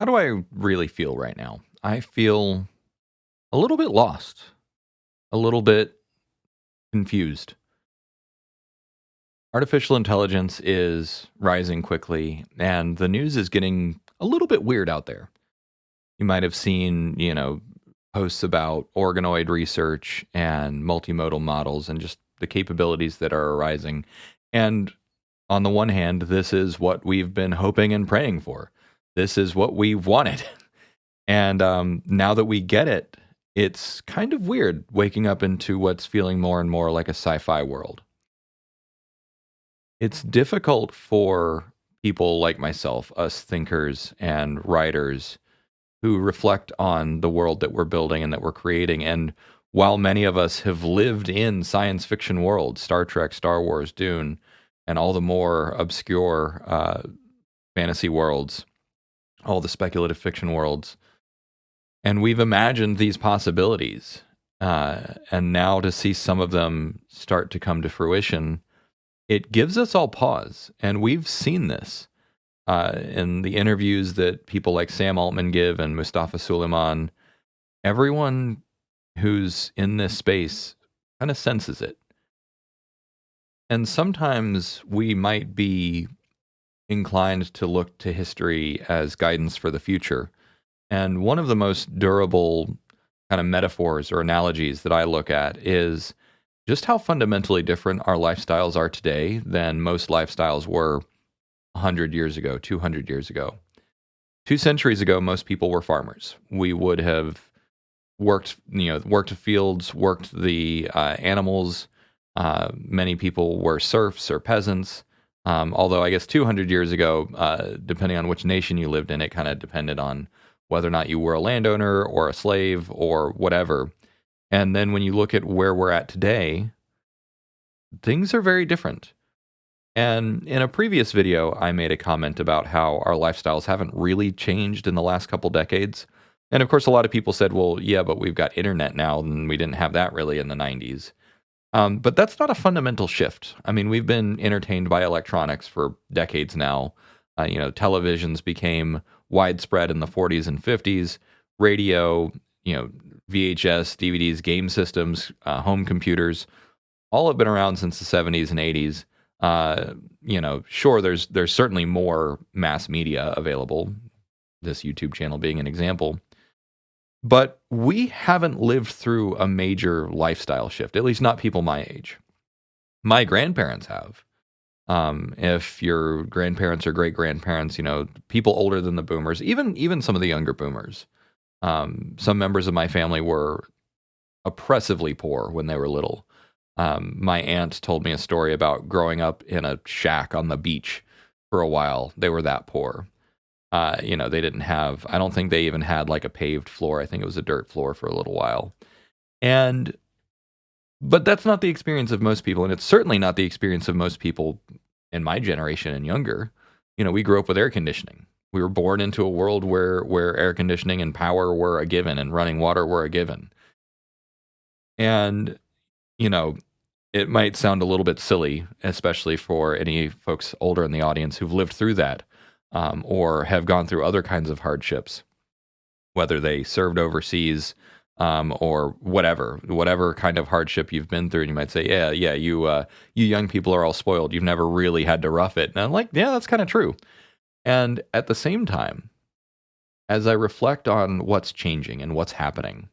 How do I really feel right now? I feel a little bit lost, a little bit confused. Artificial intelligence is rising quickly, and the news is getting a little bit weird out there. You might have seen, posts about organoid research and multimodal models and just the capabilities that are arising. And on the one hand, this is what we've been hoping and praying for. This is what we've wanted. And now that we get it, it's kind of weird waking up into what's feeling more and more like a sci-fi world. It's difficult for people like myself, us thinkers and writers, who reflect on the world that we're building and that we're creating. And while many of us have lived in science fiction worlds, Star Trek, Star Wars, Dune, and all the more obscure fantasy worlds, all the speculative fiction worlds, and we've imagined these possibilities. And now to see some of them start to come to fruition, it gives us all pause. And we've seen this in the interviews that people like Sam Altman give and Mustafa Suleiman. Everyone who's in this space kind of senses it. And sometimes we might be inclined to look to history as guidance for the future. And one of the most durable kind of metaphors or analogies that I look at is just how fundamentally different our lifestyles are today than most lifestyles were 100 years ago, 200 years ago. 2 centuries ago, most people were farmers. We would have worked the fields, worked the animals. Many people were serfs or peasants. Although I guess 200 years ago, depending on which nation you lived in, it kind of depended on whether or not you were a landowner or a slave or whatever. And then when you look at where we're at today, things are very different. And in a previous video, I made a comment about how our lifestyles haven't really changed in the last couple decades. And of course, a lot of people said, well, yeah, but we've got internet now, and we didn't have that really in the 90s. But that's not a fundamental shift. I mean, we've been entertained by electronics for decades now. Televisions became widespread in the 40s and 50s. Radio, VHS, DVDs, game systems, home computers, all have been around since the 70s and 80s. Sure, there's certainly more mass media available, this YouTube channel being an example. But we haven't lived through a major lifestyle shift, at least not people my age. My grandparents have. If your grandparents or great grandparents, people older than the boomers, even some of the younger boomers, some members of my family were oppressively poor when they were little. My aunt told me a story about growing up in a shack on the beach for a while. They were that poor. They didn't have, I don't think they even had like a paved floor. I think it was a dirt floor for a little while. But that's not the experience of most people. And it's certainly not the experience of most people in my generation and younger. We grew up with air conditioning. We were born into a world where air conditioning and power were a given and running water were a given. And, it might sound a little bit silly, especially for any folks older in the audience who've lived through that. Or have gone through other kinds of hardships, whether they served overseas or whatever kind of hardship you've been through. And you might say, yeah, you young people are all spoiled. You've never really had to rough it. And I'm like, yeah, that's kind of true. And at the same time, as I reflect on what's changing and what's happening,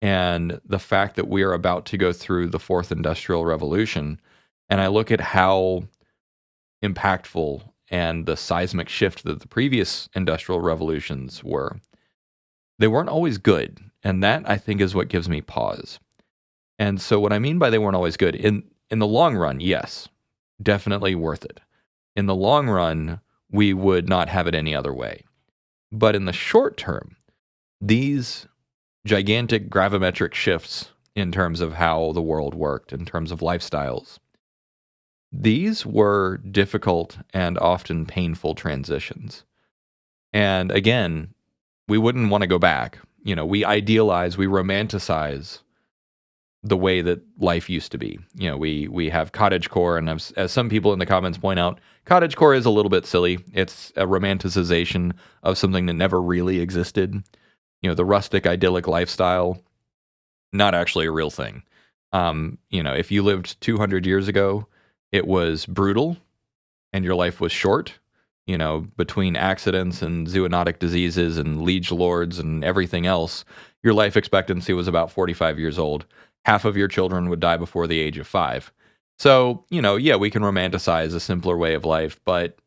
and the fact that we are about to go through the fourth industrial revolution, and I look at how impactful and the seismic shift that the previous industrial revolutions were, they weren't always good. And that, I think, is what gives me pause. And so what I mean by they weren't always good, in the long run, yes, definitely worth it. In the long run, we would not have it any other way. But in the short term, these gigantic gravimetric shifts in terms of how the world worked, in terms of lifestyles, these were difficult and often painful transitions. And again, we wouldn't want to go back. We idealize, we romanticize the way that life used to be. We have cottagecore, and as some people in the comments point out, cottagecore is a little bit silly. It's a romanticization of something that never really existed. The rustic, idyllic lifestyle, not actually a real thing. If you lived 200 years ago, it was brutal, and your life was short. Between accidents and zoonotic diseases and liege lords and everything else, your life expectancy was about 45 years old. Half of your children would die before the age of 5. So, yeah, we can romanticize a simpler way of life, but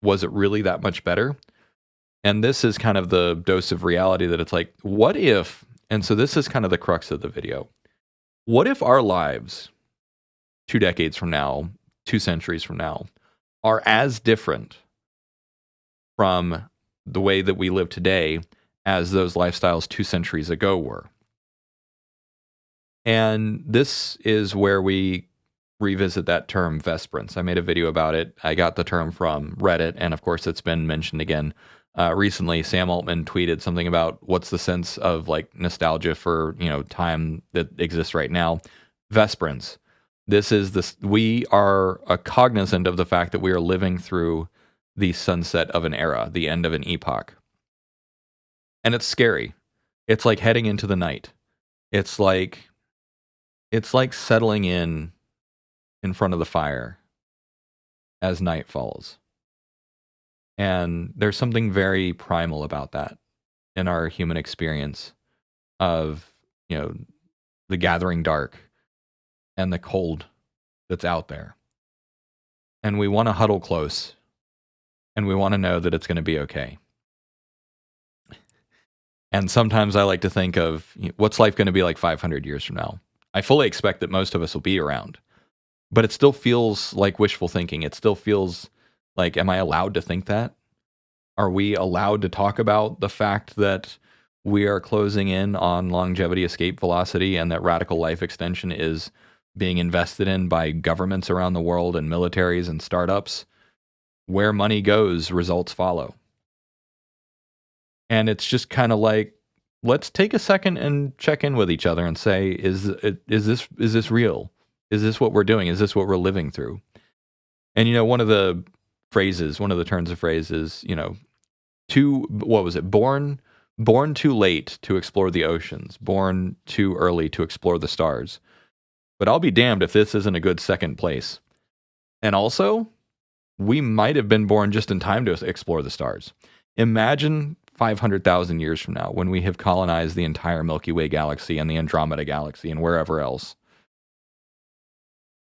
was it really that much better? And this is kind of the dose of reality that it's like, what if, and so this is kind of the crux of the video. What if our lives 2 decades from now, 2 centuries from now, are as different from the way that we live today as those lifestyles 2 centuries ago were? And this is where we revisit that term Vesperance. I made a video about it. I got the term from Reddit, and of course it's been mentioned again. Recently, Sam Altman tweeted something about what's the sense of like nostalgia for, time that exists right now. Vesperance. We are cognizant of the fact that we are living through the sunset of an era, the end of an epoch. And it's scary. It's like heading into the night. It's like settling in front of the fire as night falls. And there's something very primal about that in our human experience of, the gathering dark and the cold that's out there. And we want to huddle close, and we want to know that it's going to be okay. And sometimes I like to think of what's life going to be like 500 years from now. I fully expect that most of us will be around, but it still feels like wishful thinking. It still feels like, am I allowed to think that? Are we allowed to talk about the fact that we are closing in on longevity escape velocity and that radical life extension is being invested in by governments around the world and militaries and startups? Where money goes, results follow. And it's just kind of like, let's take a second and check in with each other and say, is this real? Is this what we're doing? Is this what we're living through? And one of the turns of phrases, born too late to explore the oceans, born too early to explore the stars. But I'll be damned if this isn't a good second place. And also, we might have been born just in time to explore the stars. Imagine 500,000 years from now when we have colonized the entire Milky Way galaxy and the Andromeda galaxy and wherever else.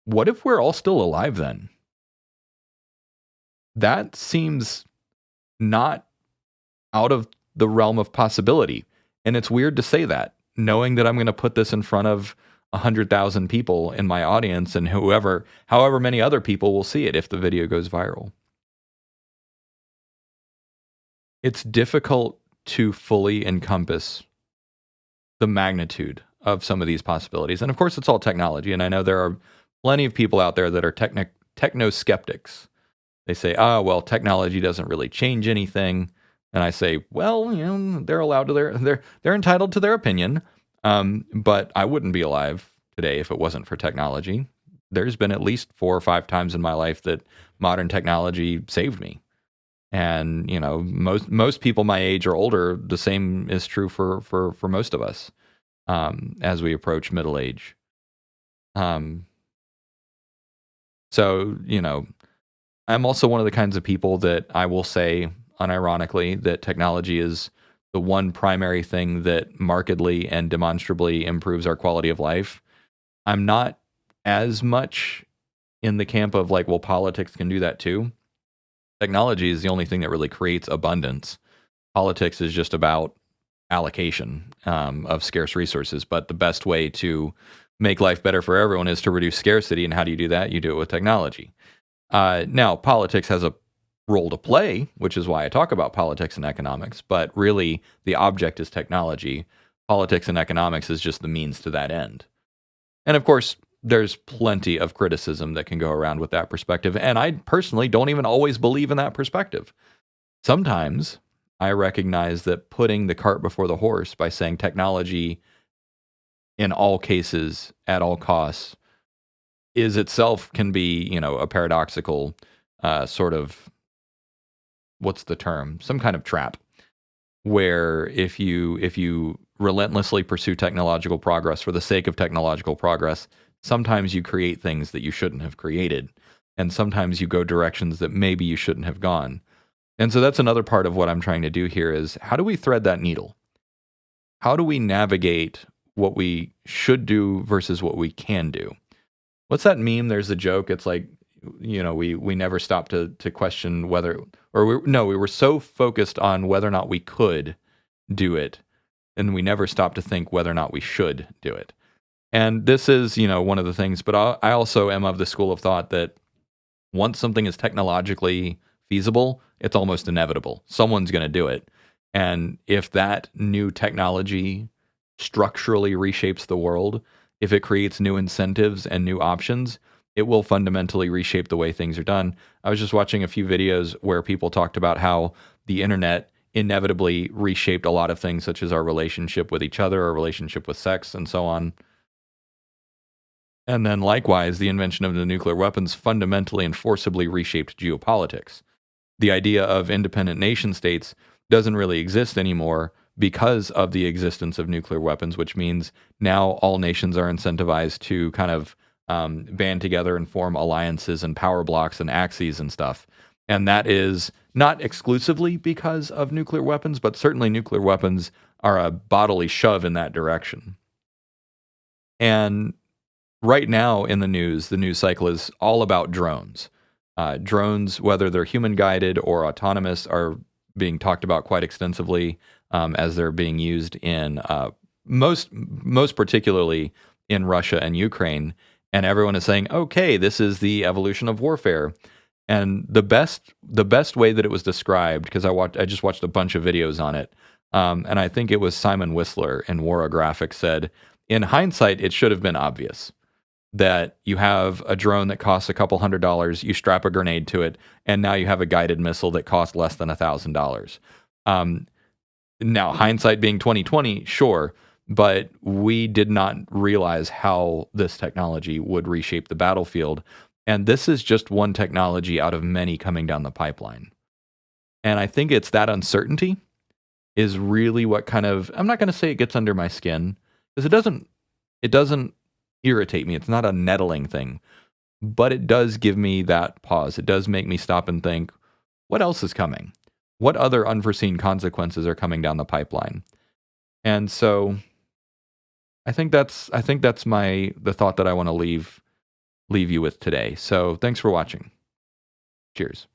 What if we're all still alive then? That seems not out of the realm of possibility. And it's weird to say that, knowing that I'm going to put this in front of 100,000 people in my audience and however many other people will see it if the video goes viral. It's difficult to fully encompass the magnitude of some of these possibilities. And of course, it's all technology. And I know there are plenty of people out there that are techno-skeptics. They say, well, technology doesn't really change anything. And I say, well, they're allowed to they're entitled to their opinion. But I wouldn't be alive today if it wasn't for technology. There's been at least 4 or 5 times in my life that modern technology saved me. And, most people my age or older, the same is true for most of us as we approach middle age. So, I'm also one of the kinds of people that I will say unironically that technology is the one primary thing that markedly and demonstrably improves our quality of life. I'm not as much in the camp of like, well, politics can do that too. Technology is the only thing that really creates abundance. Politics is just about allocation of scarce resources. But the best way to make life better for everyone is to reduce scarcity. And how do you do that? You do it with technology. Now, politics has a role to play, which is why I talk about politics and economics. But really, the object is technology. Politics and economics is just the means to that end. And of course, there's plenty of criticism that can go around with that perspective. And I personally don't even always believe in that perspective. Sometimes I recognize that putting the cart before the horse by saying technology in all cases, at all costs, is itself can be, a paradoxical sort of, what's the term? Some kind of trap where if you relentlessly pursue technological progress for the sake of technological progress, sometimes you create things that you shouldn't have created, and sometimes you go directions that maybe you shouldn't have gone. And so that's another part of what I'm trying to do here is how do we thread that needle? How do we navigate what we should do versus what we can do? What's that meme? There's a joke. It's like, we never stopped to question whether, or no, we were so focused on whether or not we could do it, and we never stopped to think whether or not we should do it. And this is, one of the things. But I also am of the school of thought that once something is technologically feasible, it's almost inevitable. Someone's going to do it. And if that new technology structurally reshapes the world, if it creates new incentives and new options, it will fundamentally reshape the way things are done. I was just watching a few videos where people talked about how the internet inevitably reshaped a lot of things, such as our relationship with each other, our relationship with sex, and so on. And then likewise, the invention of the nuclear weapons fundamentally and forcibly reshaped geopolitics. The idea of independent nation states doesn't really exist anymore because of the existence of nuclear weapons, which means now all nations are incentivized to kind of band together and form alliances and power blocks and axes and stuff. And that is not exclusively because of nuclear weapons, but certainly nuclear weapons are a bodily shove in that direction. And right now in the news cycle is all about drones. Drones, whether they're human guided or autonomous, are being talked about quite extensively as they're being used in most particularly in Russia and Ukraine. And everyone is saying, okay, this is the evolution of warfare. And the best way that it was described, because I just watched a bunch of videos on it, and I think it was Simon Whistler in Warographic said, in hindsight, it should have been obvious that you have a drone that costs a couple $100, you strap a grenade to it, and now you have a guided missile that costs less than $1,000. Now, hindsight being 2020, sure, but we did not realize how this technology would reshape the battlefield. And this is just one technology out of many coming down the pipeline. And I think it's that uncertainty is really what kind of, I'm not going to say it gets under my skin, because it doesn't irritate me. It's not a nettling thing, but it does give me that pause. It does make me stop and think, what else is coming? What other unforeseen consequences are coming down the pipeline? And so I think that's the thought that I want to leave you with today. So thanks for watching. Cheers.